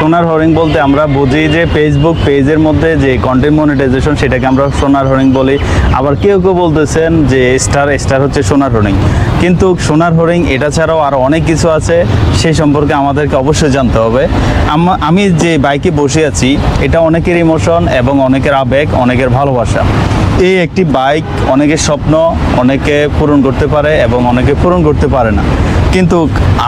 সোনার হরিণ বলতে আমরা বুঝি যে ফেসবুক পেজের মধ্যে যে কন্টেন্ট মনিটাইজেশন সেটাকে আমরা সোনার হরিণ বলি। আবার কেউ কেউ বলতেছেন যে স্টার হচ্ছে সোনার হরিণ, কিন্তু সোনার হরিণ এটা ছাড়াও আরও অনেক কিছু আছে, সেই সম্পর্কে আমাদেরকে অবশ্যই জানতে হবে। আমি যে বাইকে বসে আছি এটা অনেকের ইমোশন এবং অনেকের আবেগ, অনেকের ভালোবাসা। এই একটি বাইক অনেকের স্বপ্ন অনেকে পূরণ করতে পারে এবং অনেকে পূরণ করতে পারে না। কিন্তু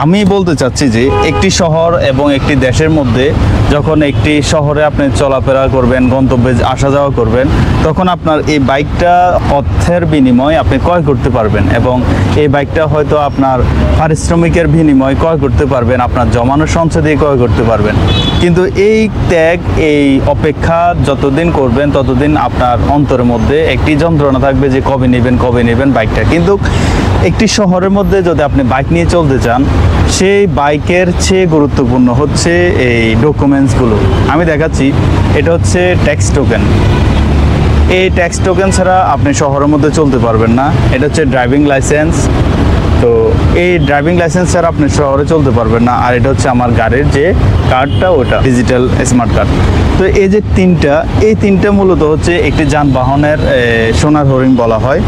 আমি বলতে চাচ্ছি যে একটি শহর এবং একটি দেশের মধ্যে যখন একটি শহরে আপনি চলাফেরা করবেন, গন্তব্যে আসা যাওয়া করবেন, তখন আপনার এই বাইকটা অর্থের বিনিময়ে আপনি ক্রয় করতে পারবেন এবং এই বাইকটা হয়তো আপনার পারিশ্রমিকের বিনিময়ে ক্রয় করতে পারবেন, আপনার জমানো সঞ্চয় দিয়ে ক্রয় করতে পারবেন। কিন্তু এই ত্যাগ, এই অপেক্ষা যতদিন করবেন ততদিন আপনার অন্তরের মধ্যে একটি যন্ত্রণা থাকবে যে কবে নেবেন বাইকটা। কিন্তু একটি শহরের মধ্যে যদি আপনি বাইক নিয়ে চলতে চান, সেই বাইকের চেয়ে গুরুত্বপূর্ণ হচ্ছে এই ডকুমেন্টসগুলো। আমি দেখাচ্ছি, এটা হচ্ছে ট্যাক্স টোকেন। এই ট্যাক্স টোকেন ছাড়া আপনি শহরের মধ্যে চলতে পারবেন না। এটা হচ্ছে ড্রাইভিং লাইসেন্স। তো এই ড্রাইভিং লাইসেন্স ছাড়া আপনি শহরে চলতে পারবেন না। আর এটা হচ্ছে আমার গাড়ির যে কার্ডটা, ওটা ডিজিটাল স্মার্ট কার্ড। তো এই যে তিনটা মূলত হচ্ছে একটি যানবাহনের সোনার হরিণ বলা হয়।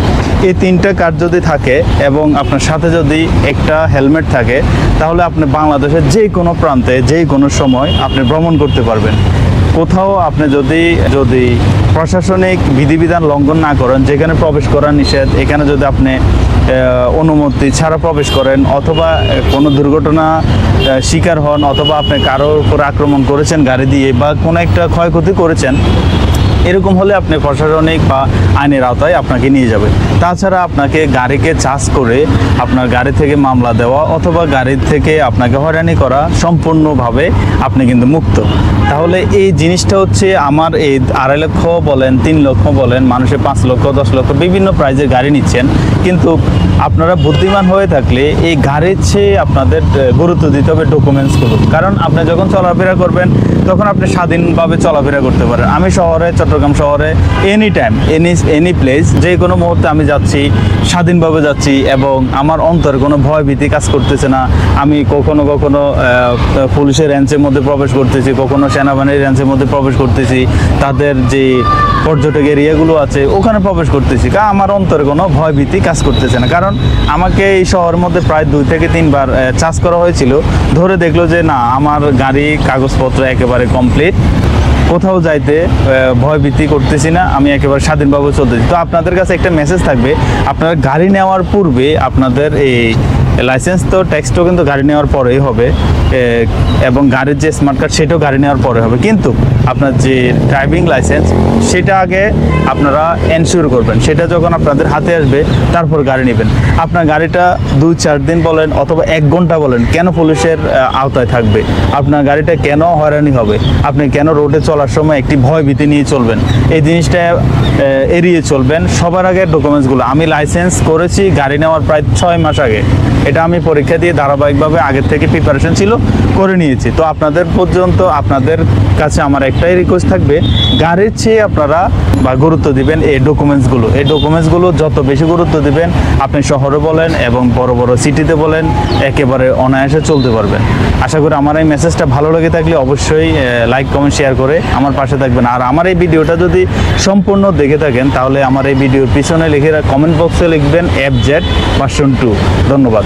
এই তিনটা কার্ড যদি থাকে এবং আপনার সাথে যদি একটা হেলমেট থাকে, তাহলে আপনি বাংলাদেশের যে কোনো প্রান্তে যে কোনো সময় আপনি ভ্রমণ করতে পারবেন। কোথাও আপনি যদি প্রশাসনিক বিধিবিধান লঙ্ঘন না করেন, যেখানে প্রবেশ করা নিষেধ, এখানে যদি আপনি অনুমতি ছাড়া প্রবেশ করেন অথবা কোনো দুর্ঘটনা শিকার হন অথবা আপনি কারোর উপর আক্রমণ করেছেন গাড়ি দিয়ে বা কোনো একটা ক্ষয়ক্ষতি করেছেন, এরকম হলে আপনি প্রশাসনিক বা আইনের আওতায় আপনাকে নিয়ে যাবে। তাছাড়া আপনাকে গাড়িকে চার্জ করে আপনার গাড়ি থেকে মামলা দেওয়া অথবা গাড়ির থেকে আপনাকে হয়রানি করা সম্পূর্ণভাবে আপনি কিন্তু মুক্ত। তাহলে এই জিনিসটা হচ্ছে আমার এই 2.5 লক্ষ বলেন, 3 লক্ষ বলেন, মানুষের 5 লক্ষ 10 লক্ষ বিভিন্ন প্রাইজের গাড়ি নিচ্ছেন, কিন্তু আপনারা বুদ্ধিমান হয়ে থাকলে এই গাড়ির চেয়ে আপনাদের গুরুত্ব দিতে হবে ডকুমেন্টসগুলো। কারণ আপনি যখন চলাফেরা করবেন তখন আপনি স্বাধীনভাবে চলাফেরা করতে পারেন। আমি চট্টগ্রাম শহরে এনি টাইম এনি প্লেস যে কোনো মুহূর্তে আমি যাচ্ছি, স্বাধীনভাবে যাচ্ছি এবং আমার অন্তরে কোনো ভয় ভীতি কাজ করতেছে না। আমি কখনো পুলিশের রেঞ্জের মধ্যে প্রবেশ করতেছি, কখনো সেনাবাহিনীর রেঞ্জের মধ্যে প্রবেশ করতেছি, তাদের যে পর্যটক এরিয়াগুলো আছে ওখানে প্রবেশ করতেছি, কারণ আমার অন্তরে কোনো ভয় ভীতি কাজ করতেছে না। কারণ আমাকে এই শহরের মধ্যে প্রায় 2 থেকে 3 বার চার্জ করা হয়েছিল, ধরে দেখলো যে না, আমার গাড়ি কাগজপত্র একেবারে কমপ্লিট, কোথাও যাইতে ভয় ভীতি করতেছি না, আমি একেবারে স্বাধীনভাবে চলতেছি। তো আপনাদের কাছে একটা মেসেজ থাকবে, আপনারা গাড়ি নেওয়ার পূর্বে আপনাদের এই লাইসেন্স তো ট্যাক্স টোকেন তো গাড়ি নেওয়ার পরেই হবে এবং গাড়ির যে স্মার্ট কার্ড সেটাও গাড়ি নেওয়ার পরে হবে, কিন্তু আপনার যে ড্রাইভিং লাইসেন্স সেটা আগে আপনারা এনশিওর করবেন। সেটা যখন আপনাদের হাতে আসবে তারপর গাড়ি নেবেন। আপনার গাড়িটা 2-4 দিন বলেন অথবা 1 ঘন্টা বলেন, কেন পুলিশের আওতায় থাকবে? আপনার গাড়িটা কেন হয়রানি হবে? আপনি কেন রোডে চলার সময় একটি ভয় ভীতি নিয়ে চলবেন? এই জিনিসটা এড়িয়ে চলবেন। সবার আগে ডকুমেন্টসগুলো, আমি লাইসেন্স করেছি গাড়ি নেওয়ার প্রায় 6 মাস আগে, এটা আমি পরীক্ষা দিয়ে ধারাবাহিকভাবে আগের থেকে প্রিপারেশন ছিল করে নিয়েছি। তো আপনাদের আপনাদের কাছে আমার একটাই রিকোয়েস্ট থাকবে, গাড়ির চেয়ে আপনারা গুরুত্ব দিবেন এই ডকুমেন্টসগুলো যত বেশি গুরুত্ব দিবেন, আপনি শহরে বলেন এবং বড় বড় সিটিতে বলেন একেবারে অনায়াসে চলতে পারবেন। আশা করি আমার এই মেসেজটা ভালো লেগে থাকলে অবশ্যই লাইক কমেন্ট শেয়ার করে আমার পাশে থাকবেন। আর আমার এই ভিডিওটা যদি সম্পূর্ণ দেখে থাকেন তাহলে আমার এই ভিডিওর পিছনে লিখে কমেন্ট বক্সে লিখবেন FZ ভার্সন 2। ধন্যবাদ।